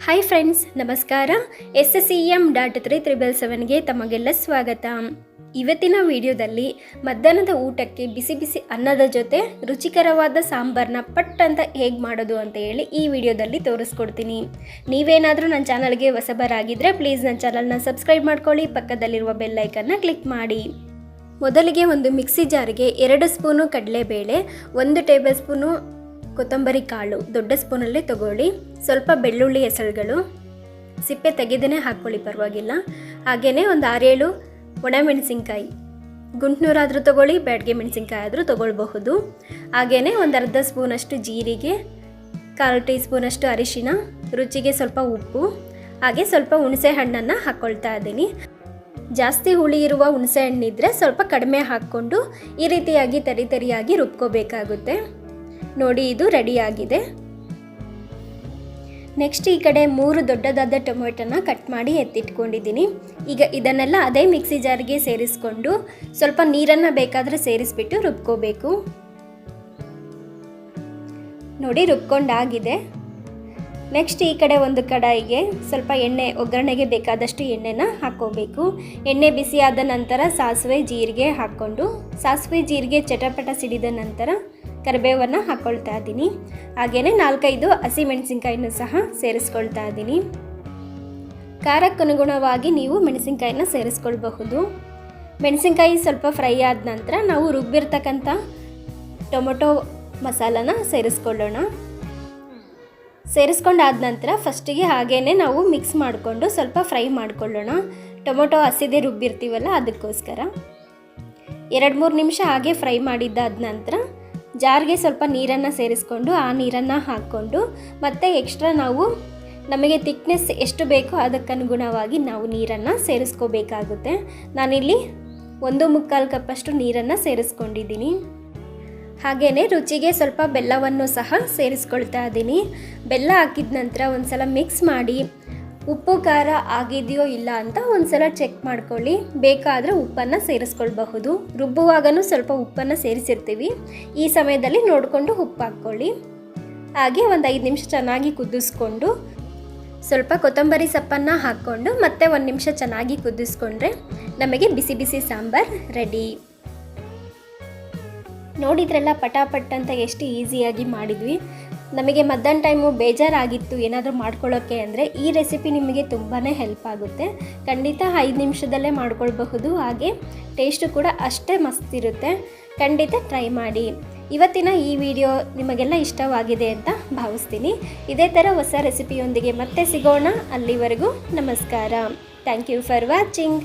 Hi friends, ನಮಸ್ಕಾರ. SSEM.377ಗೆ ತಮಗೆಲ್ಲ ಸ್ವಾಗತ. ಇವತ್ತಿನ ವಿಡಿಯೋದಲ್ಲಿ ಮಧ್ಯಾಹ್ನದ ಊಟಕ್ಕೆ ಬಿಸಿ ಬಿಸಿ ಅನ್ನದ ಜೊತೆ ರುಚಿಕರವಾದ ಸಾಂಬಾರನ್ನ ಪಟ್ ಅಂತ ಹೇಗೆ ಮಾಡೋದು ಅಂತ ಹೇಳಿ ಈ ವಿಡಿಯೋದಲ್ಲಿ ತೋರಿಸ್ಕೊಡ್ತೀನಿ. ನೀವೇನಾದರೂ ನನ್ನ ಚಾನಲ್ಗೆ ಹೊಸಬರಾಗಿದ್ದರೆ ಪ್ಲೀಸ್ ನನ್ನ ಚಾನಲ್ನ ಸಬ್ಸ್ಕ್ರೈಬ್ ಮಾಡ್ಕೊಳ್ಳಿ, ಪಕ್ಕದಲ್ಲಿರುವ ಬೆಲ್ ಐಕನ್ನ ಕ್ಲಿಕ್ ಮಾಡಿ. ಮೊದಲಿಗೆ ಒಂದು ಮಿಕ್ಸಿ ಜಾರಿಗೆ 2 ಸ್ಪೂನು ಕಡಲೆಬೇಳೆ, 1 ಟೇಬಲ್ ಸ್ಪೂನು ಕೊತ್ತಂಬರಿ ಕಾಳು ದೊಡ್ಡ ಸ್ಪೂನಲ್ಲಿ ತಗೊಳ್ಳಿ. ಸ್ವಲ್ಪ ಬೆಳ್ಳುಳ್ಳಿ ಹೆಸರುಗಳು, ಸಿಪ್ಪೆ ತೆಗೆದೇ ಹಾಕ್ಕೊಳ್ಳಿ ಪರವಾಗಿಲ್ಲ. ಹಾಗೆಯೇ ಒಂದು 6-7 ಒಣಮೆಣಸಿನ್ಕಾಯಿ, ಗುಂಟ್ನೂರಾದರೂ ತಗೊಳ್ಳಿ, ಬ್ಯಾಡಗೆ ಮೆಣಸಿನ್ಕಾಯಿ ಆದರೂ ತೊಗೊಳ್ಬಹುದು. ಹಾಗೆಯೇ ಒಂದು ಅರ್ಧ ಸ್ಪೂನಷ್ಟು ಜೀರಿಗೆ, 1/4 ಟೀ ಸ್ಪೂನಷ್ಟು ಅರಿಶಿನ, ರುಚಿಗೆ ಸ್ವಲ್ಪ ಉಪ್ಪು, ಹಾಗೆ ಸ್ವಲ್ಪ ಹುಣಸೆ ಹಣ್ಣನ್ನು ಹಾಕ್ಕೊಳ್ತಾ ಇದ್ದೀನಿ. ಜಾಸ್ತಿ ಹುಳಿ ಇರುವ ಹುಣಸೆ ಹಣ್ಣಿದ್ರೆ ಸ್ವಲ್ಪ ಕಡಿಮೆ ಹಾಕ್ಕೊಂಡು ಈ ರೀತಿಯಾಗಿ ತರಿಯಾಗಿ ರುಬ್ಕೋಬೇಕಾಗುತ್ತೆ. ನೋಡಿ, ಇದು ರೆಡಿಯಾಗಿದೆ. ನೆಕ್ಸ್ಟ್ ಈ ಕಡೆ 3 ದೊಡ್ಡದಾದ ಟೊಮೆಟೊನ ಕಟ್ ಮಾಡಿ ಎತ್ತಿಟ್ಕೊಂಡಿದ್ದೀನಿ. ಈಗ ಇದನ್ನೆಲ್ಲ ಅದೇ ಮಿಕ್ಸಿ ಜಾರ್ಗೆ ಸೇರಿಸ್ಕೊಂಡು ಸ್ವಲ್ಪ ನೀರನ್ನು ಬೇಕಾದರೆ ಸೇರಿಸ್ಬಿಟ್ಟು ರುಬ್ಕೋಬೇಕು. ನೋಡಿ, ರುಬ್ಕೊಂಡಾಗಿದೆ. ನೆಕ್ಸ್ಟ್ ಈ ಕಡೆ ಒಂದು ಕಡಾಯಿಗೆ ಸ್ವಲ್ಪ ಎಣ್ಣೆ, ಒಗ್ಗರಣೆಗೆ ಬೇಕಾದಷ್ಟು ಎಣ್ಣೆನ ಹಾಕ್ಕೋಬೇಕು. ಎಣ್ಣೆ ಬಿಸಿಯಾದ ನಂತರ ಸಾಸಿವೆ ಜೀರಿಗೆ ಹಾಕ್ಕೊಂಡು, ಸಾಸಿವೆ ಜೀರಿಗೆ ಚಟಪಟ ಸಿಡಿದ ನಂತರ ಕರಿಬೇವನ್ನು ಹಾಕ್ಕೊಳ್ತಾ ಇದ್ದೀನಿ. ಹಾಗೆಯೇ 4-5 ಹಸಿಮೆಣಸಿನ್ಕಾಯಿನೂ ಸಹ ಸೇರಿಸ್ಕೊಳ್ತಾ ಇದ್ದೀನಿ. ಖಾರಕ್ಕನುಗುಣವಾಗಿ ನೀವು ಮೆಣಸಿನ್ಕಾಯಿನ ಸೇರಿಸ್ಕೊಳ್ಬಹುದು. ಮೆಣಸಿನ್ಕಾಯಿ ಸ್ವಲ್ಪ ಫ್ರೈ ಆದ ನಂತರ ನಾವು ರುಬ್ಬಿರ್ತಕ್ಕಂಥ ಟೊಮೊಟೊ ಮಸಾಲನ ಸೇರಿಸ್ಕೊಳ್ಳೋಣ. ಸೇರಿಸ್ಕೊಂಡಾದ ನಂತರ ಫಸ್ಟಿಗೆ ಹಾಗೇ ನಾವು ಮಿಕ್ಸ್ ಮಾಡಿಕೊಂಡು ಸ್ವಲ್ಪ ಫ್ರೈ ಮಾಡಿಕೊಳ್ಳೋಣ. ಟೊಮೊಟೊ ಹಸಿದೆ ರುಬ್ಬಿರ್ತೀವಲ್ಲ, ಅದಕ್ಕೋಸ್ಕರ 2-3 ನಿಮಿಷ ಹಾಗೆ ಫ್ರೈ ಮಾಡಿದ್ದಾದ ನಂತರ ಜಾರ್ಗೆ ಸ್ವಲ್ಪ ನೀರನ್ನು ಸೇರಿಸ್ಕೊಂಡು ಆ ನೀರನ್ನು ಹಾಕ್ಕೊಂಡು ಮತ್ತೆ ಎಕ್ಸ್ಟ್ರಾ ನಾವು ನಮಗೆ ಥಿಕ್ನೆಸ್ ಎಷ್ಟು ಬೇಕೋ ಅದಕ್ಕನುಗುಣವಾಗಿ ನಾವು ನೀರನ್ನು ಸೇರಿಸ್ಕೋಬೇಕಾಗುತ್ತೆ. ನಾನಿಲ್ಲಿ 1/4 ಕಪ್ಪಷ್ಟು ನೀರನ್ನು ಸೇರಿಸ್ಕೊಂಡಿದ್ದೀನಿ. ಹಾಗೆಯೇ ರುಚಿಗೆ ಸ್ವಲ್ಪ ಬೆಲ್ಲವನ್ನು ಸಹ ಸೇರಿಸ್ಕೊಳ್ತಾ ಇದ್ದೀನಿ. ಬೆಲ್ಲ ಹಾಕಿದ ನಂತರ ಒಂದು ಸಲ ಮಿಕ್ಸ್ ಮಾಡಿ ಉಪ್ಪು ಖಾರ ಆಗಿದೆಯೋ ಇಲ್ಲ ಅಂತ ಒಂದು ಸಲ ಚೆಕ್ ಮಾಡ್ಕೊಳ್ಳಿ. ಬೇಕಾದರೆ ಉಪ್ಪನ್ನು ಸೇರಿಸ್ಕೊಳ್ಬಹುದು. ರುಬ್ಬುವಾಗಲೂ ಸ್ವಲ್ಪ ಉಪ್ಪನ್ನು ಸೇರಿಸಿರ್ತೀವಿ, ಈ ಸಮಯದಲ್ಲಿ ನೋಡಿಕೊಂಡು ಉಪ್ಪು ಹಾಕ್ಕೊಳ್ಳಿ. ಹಾಗೆ ಒಂದು 5 ನಿಮಿಷ ಚೆನ್ನಾಗಿ ಕುದಿಸ್ಕೊಂಡು ಸ್ವಲ್ಪ ಕೊತ್ತಂಬರಿ ಸೊಪ್ಪನ್ನು ಹಾಕ್ಕೊಂಡು ಮತ್ತೆ 1 ನಿಮಿಷ ಚೆನ್ನಾಗಿ ಕುದಿಸ್ಕೊಂಡ್ರೆ ನಮಗೆ ಬಿಸಿ ಬಿಸಿ ಸಾಂಬಾರ್ ರೆಡಿ. ನೋಡಿದ್ರೆಲ್ಲ ಪಟಾಪಟ್ ಅಂತ ಎಷ್ಟು ಈಸಿಯಾಗಿ ಮಾಡಿದ್ವಿ. ನಮಗೆ ಮಧ್ಯಾಹ್ನ ಟೈಮು ಬೇಜಾರಾಗಿತ್ತು ಏನಾದರೂ ಮಾಡ್ಕೊಳ್ಳೋಕ್ಕೆ ಅಂದರೆ ಈ ರೆಸಿಪಿ ನಿಮಗೆ ತುಂಬಾ ಹೆಲ್ಪ್ ಆಗುತ್ತೆ. ಖಂಡಿತ 5 ನಿಮಿಷದಲ್ಲೇ ಮಾಡ್ಕೊಳ್ಬಹುದು. ಹಾಗೆ ಟೇಸ್ಟು ಕೂಡ ಅಷ್ಟೇ ಮಸ್ತ್ ಇರುತ್ತೆ. ಖಂಡಿತ ಟ್ರೈ ಮಾಡಿ. ಇವತ್ತಿನ ಈ ವಿಡಿಯೋ ನಿಮಗೆಲ್ಲ ಇಷ್ಟವಾಗಿದೆ ಅಂತ ಭಾವಿಸ್ತೀನಿ. ಇದೇ ಥರ ಹೊಸ ರೆಸಿಪಿಯೊಂದಿಗೆ ಮತ್ತೆ ಸಿಗೋಣ. ಅಲ್ಲಿವರೆಗೂ ನಮಸ್ಕಾರ. Thank you for watching.